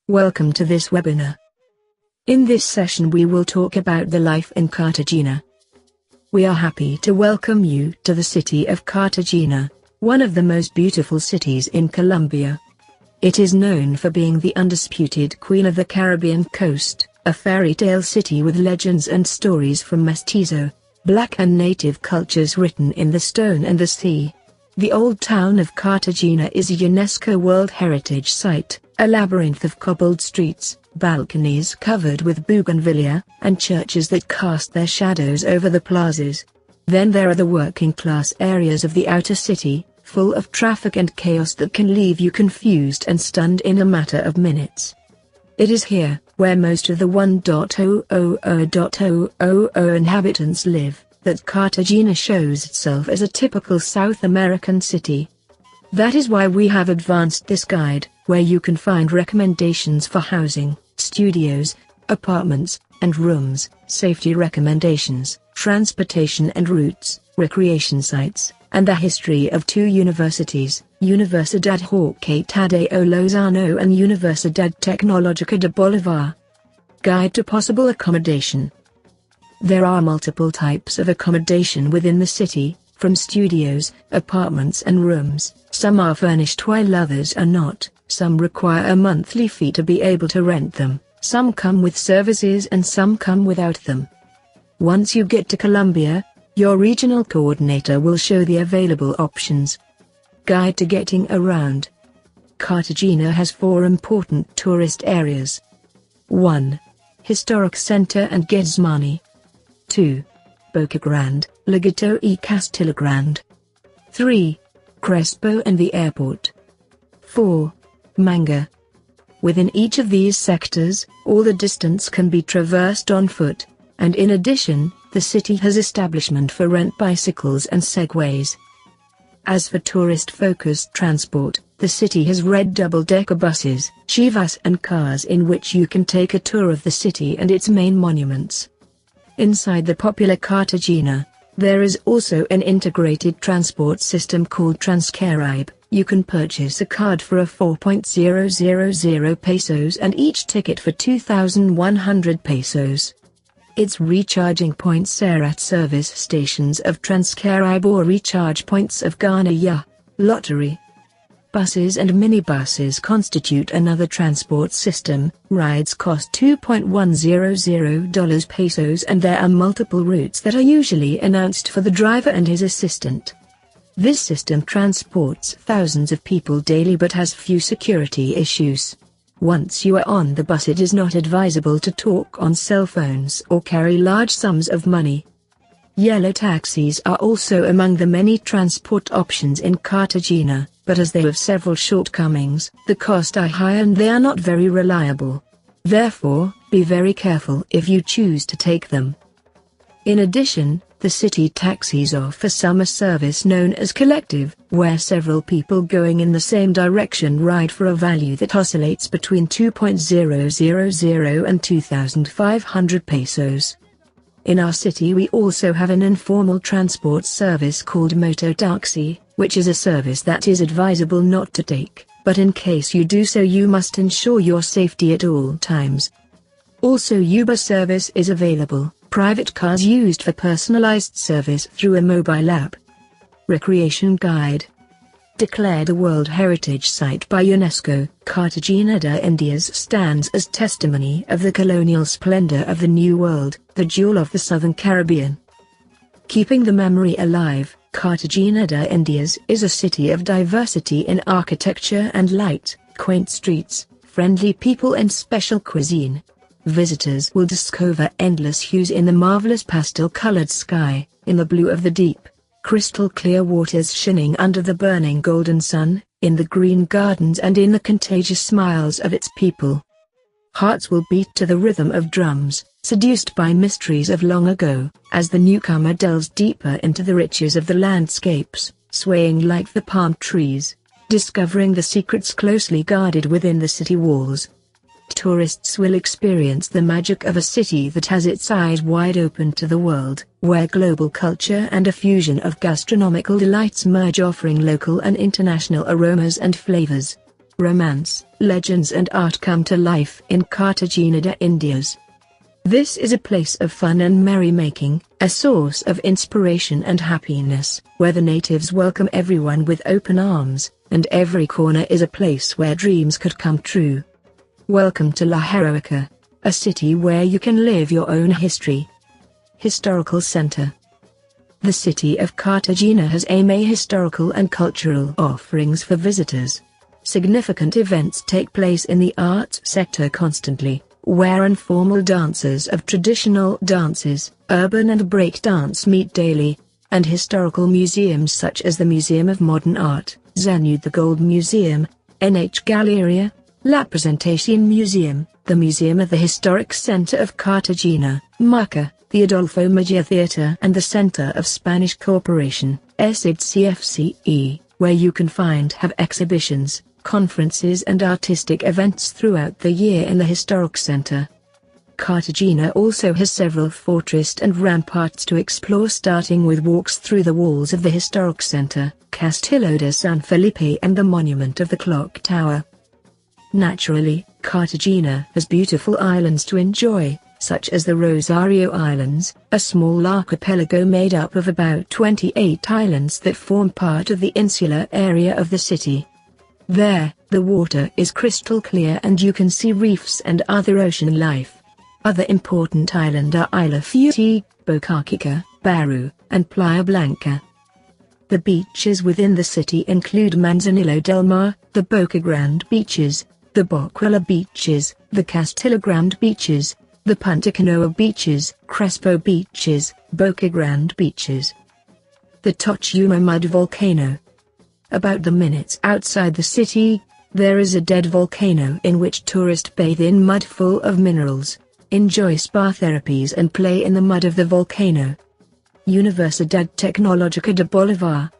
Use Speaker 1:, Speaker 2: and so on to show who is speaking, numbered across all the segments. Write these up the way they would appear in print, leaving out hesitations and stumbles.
Speaker 1: Welcome to this webinar. In this session we will talk about the life in Cartagena. We are happy to welcome you to the city of Cartagena, one of the most beautiful cities in Colombia. It is known for being the undisputed queen of the Caribbean coast, a fairy tale city with legends and stories from mestizo, black and native cultures written in the stone and the sea. The old town of Cartagena is a UNESCO World Heritage Site, a labyrinth of cobbled streets, balconies covered with bougainvillea, and churches that cast their shadows over the plazas. Then there are the working class areas of the outer city, full of traffic and chaos that can leave you confused and stunned in a matter of minutes. It is here, where most of the 1,000,000 inhabitants live, that Cartagena shows itself as a typical South American city. That is why we have advanced this guide, where you can find recommendations for housing, studios, apartments, and rooms, safety recommendations, transportation and routes, recreation sites, and the history of two universities, Universidad Jorge Tadeo Lozano and Universidad Tecnológica de Bolívar. Guide to possible accommodation. There are multiple types of accommodation within the city, from studios, apartments and rooms. Some are furnished while others are not, some require a monthly fee to be able to rent them, some come with services and some come without them. Once you get to Colombia, your regional coordinator will show the available options. Guide to getting around. Cartagena has 4 important tourist areas. 1. Historic Center and Getsmani. 2. Boca Grande, Laguito y Castilla Grande. 3. Crespo and the airport. 4. Manga. Within each of these sectors, all the distance can be traversed on foot, and in addition, the city has establishment for rent bicycles and segways. As for tourist-focused transport, the city has red double-decker buses, chivas and cars in which you can take a tour of the city and its main monuments. Inside the popular Cartagena, there is also an integrated transport system called Transcaribe. You can purchase a card for a 4,000 pesos and each ticket for 2,100 pesos. Its recharging points are at service stations of Transcaribe or recharge points of Gana Lottery. Buses and minibuses constitute another transport system. Rides cost $2,100 pesos and there are multiple routes that are usually announced for the driver and his assistant. This system transports thousands of people daily but has few security issues. Once you are on the bus, it is not advisable to talk on cell phones or carry large sums of money. Yellow taxis are also among the many transport options in Cartagena, but as they have several shortcomings, the costs are high and they are not very reliable. Therefore, be very careful if you choose to take them. In addition, the city taxis offer summer service known as collective, where several people going in the same direction ride for a value that oscillates between 2,000 and 2,500 pesos. In our city we also have an informal transport service called mototaxi, which is a service that is advisable not to take, but in case you do so you must ensure your safety at all times. Also Uber service is available, private cars used for personalized service through a mobile app. Recreation Guide. Declared a World Heritage Site by UNESCO, Cartagena de Indias stands as testimony of the colonial splendor of the New World, the jewel of the Southern Caribbean. Keeping the memory alive, Cartagena de Indias is a city of diversity in architecture and light, quaint streets, friendly people and special cuisine. Visitors will discover endless hues in the marvelous pastel-colored sky, in the blue of the deep, crystal clear waters shining under the burning golden sun, in the green gardens and in the contagious smiles of its people. Hearts will beat to the rhythm of drums, seduced by mysteries of long ago, as the newcomer delves deeper into the riches of the landscapes, swaying like the palm trees, discovering the secrets closely guarded within the city walls. Tourists will experience the magic of a city that has its eyes wide open to the world, where global culture and a fusion of gastronomical delights merge, offering local and international aromas and flavors. romance, legends and art come to life in Cartagena de Indias. This is a place of fun and merrymaking, a source of inspiration and happiness, where the natives welcome everyone with open arms, and every corner is a place where dreams could come true. Welcome to La Heroica, a city where you can live your own history. Historical Center. The city of Cartagena has many historical and cultural offerings for visitors. Significant events take place in the arts sector constantly, where informal dancers of traditional dances, urban and break dance meet daily, and historical museums such as the Museum of Modern Art, Zenud the Gold Museum, NH Galleria, La Presentación Museum, the Museum of the Historic Center of Cartagena, MACA, the Adolfo Mejia Theater and the Center of Spanish Cooperation, CFCE, where you can have exhibitions, conferences and artistic events throughout the year in the Historic Center. Cartagena also has several fortresses and ramparts to explore, starting with walks through the walls of the Historic Center, Castillo de San Felipe and the Monument of the Clock Tower. Naturally, Cartagena has beautiful islands to enjoy, such as the Rosario Islands, a small archipelago made up of about 28 islands that form part of the insular area of the city. There, the water is crystal clear and you can see reefs and other ocean life. Other important islands are Isla Fuerte, Boca Chica, Baru, and Playa Blanca. The beaches within the city include Manzanillo del Mar, the Boca Grande beaches, the Boquilla beaches, the Castilla Grande beaches, the Punta Canoa beaches, Crespo beaches, Boca Grande beaches. The Tochuma mud volcano. About the minutes outside the city, there is a dead volcano in which tourists bathe in mud full of minerals, enjoy spa therapies and play in the mud of the volcano. Universidad Tecnológica de Bolívar.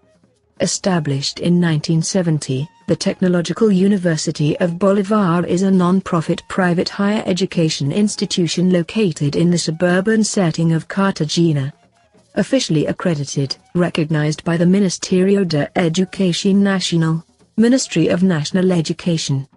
Speaker 1: Established in 1970, the Technological University of Bolívar is a non-profit private higher education institution located in the suburban setting of Cartagena. Officially accredited, recognized by the Ministerio de Educación Nacional, Ministry of National Education.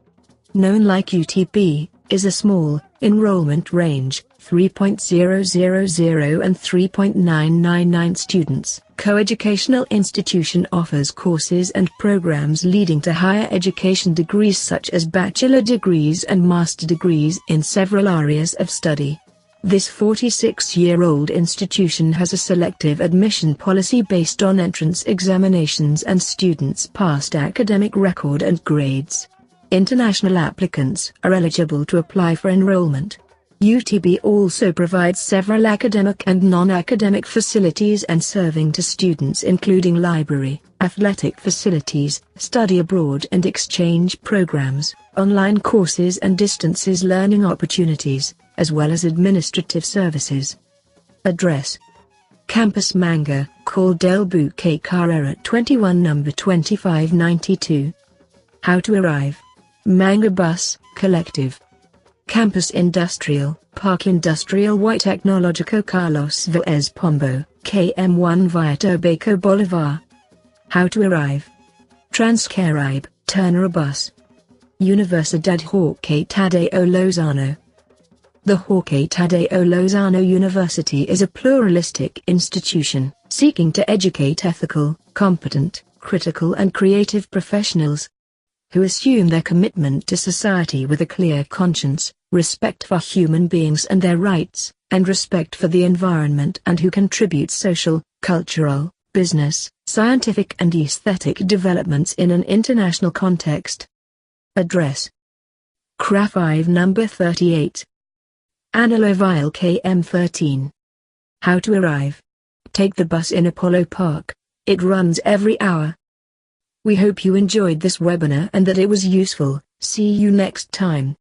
Speaker 1: Known like UTB, is a small, enrollment range, 3.000 and 3.999 students. Coeducational institution offers courses and programs leading to higher education degrees such as bachelor degrees and master degrees in several areas of study. This 46-year-old institution has a selective admission policy based on entrance examinations and students' past academic record and grades. International applicants are eligible to apply for enrollment. UTB also provides several academic and non-academic facilities and serving to students including library, athletic facilities, study abroad and exchange programs, online courses and distances learning opportunities, as well as administrative services. Address: Campus Manga, Call del Buque Carrera 21 number 2592. How to arrive: Manga Bus, Collective. Campus Industrial, Park Industrial Y Tecnológico Carlos Vélez Pombo, KM1 via Tobago Bolivar. How to arrive: Transcaribe, Turner Bus. Universidad Jorge Tadeo Lozano. The Jorge Tadeo Lozano University is a pluralistic institution, seeking to educate ethical, competent, critical and creative professionals who assume their commitment to society with a clear conscience, respect for human beings and their rights, and respect for the environment, and who contribute social, cultural, business, scientific and aesthetic developments in an international context. Address: CRA 5 number 38. Analoville KM13. How to arrive: Take the bus in Apollo Park. It runs every hour. We hope you enjoyed this webinar and that it was useful. See you next time.